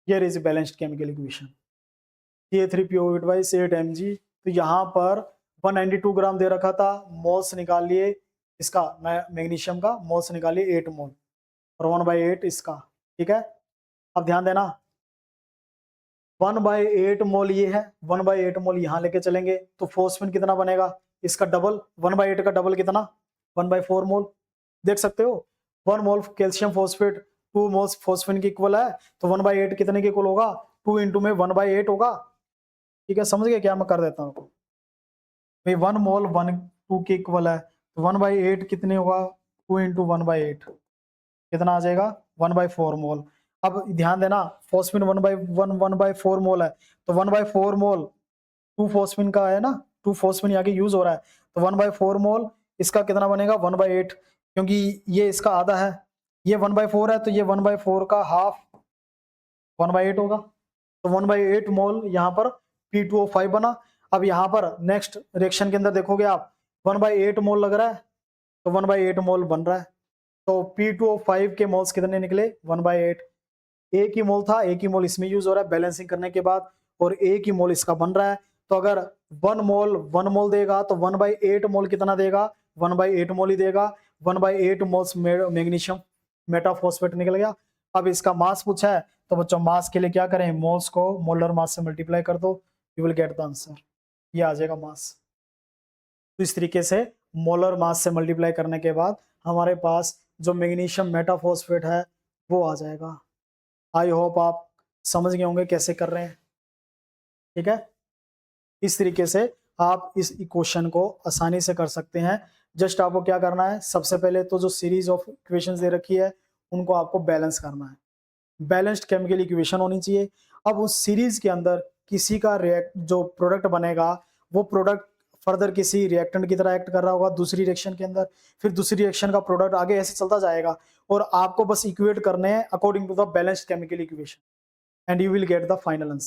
Here is balanced chemical equation. CA3PO8 8 Mg, तो यहाँ पर 192 ग्राम दे रखा था, मोल्स निकाल लिए इसका मैग्नीशियम का, मोल्स निकालिए 8 मोल और 1/8 इसका। ठीक है, अब ध्यान देना 1/8 मोल ये है, 1/8 मोल यहाँ लेके चलेंगे तो फोस्फिन कितना बनेगा, इसका डबल, 1/8 का डबल कितना 1/4 मोल। देख सकते हो 1 मोल कैल्शियम फोस्फेट 2 मोल्स फोस्फिन की इक्वल है, तो 1/8 कितने के इक्वल होगा, 2 इंटू में 1/8 होगा। ठीक है, समझ गए क्या, मैं कर देता हूँ भाई 1 मोल 1/2 के इक्वल है, तो 1/8 कितने होगा, 2 इंटू 1/8 कितना आ जाएगा 1/4 मोल। अब ध्यान देना फोस्फिन 1/4 मोल है, तो 1/4 मोल 2 फोस्फिन का है ना, 2 फोस्फिन यहाँ के यूज हो रहा है, तो 1/4 मोल इसका कितना बनेगा 1/8, क्योंकि ये इसका आधा है, ये 1/4 है तो ये 1/4 का हाफ 1/8 होगा, तो 1/8 मोल यहाँ पर P2O5 बना। अब यहाँ पर नेक्स्ट रिएक्शन के अंदर देखोगे आप 1/8 मोल लग रहा है, तो 1/8 मोल बन रहा है, तो P2O5 के मोल्स कितने निकले 1/8, एक ही मोल था, एक ही मोल इसमें यूज हो रहा है बैलेंसिंग करने के बाद, और एक ही मोल इसका बन रहा है, तो अगर 1 मोल देगा तो 1/8 मोल कितना देगा 1/8 मोल ही देगा, 1/8 मोल्स मैग्नीशियम मेटाफॉस्फेट निकल गया। अब इसका मास पूछा है, तो बच्चों मास के लिए क्या करें, मोल्स को मोलर मास से मल्टीप्लाई कर दो, you will get the answer, ये आ जाएगा मास। तो इस तरीके से मोलर मास से मल्टीप्लाई करने के बाद हमारे पास जो मैग्नीशियम मेटाफॉस्फेट है वो आ जाएगा। आई होप आप समझ गए होंगे कैसे कर रहे हैं। ठीक है, इस तरीके से आप इस इक्वेशन को आसानी से कर सकते हैं। जस्ट आपको क्या करना है, सबसे पहले तो जो सीरीज ऑफ इक्वेशंस दे रखी है उनको आपको बैलेंस करना है, बैलेंस्ड केमिकल इक्वेशन होनी चाहिए। अब उस सीरीज के अंदर किसी का जो प्रोडक्ट बनेगा वो प्रोडक्ट फर्दर किसी रिएक्टेंट की तरह एक्ट कर रहा होगा दूसरी रिएक्शन के अंदर, फिर दूसरी रिएक्शन का प्रोडक्ट आगे ऐसे चलता जाएगा, और आपको बस इक्वेट करने हैं according to the balanced chemical equation and you will get the final answer.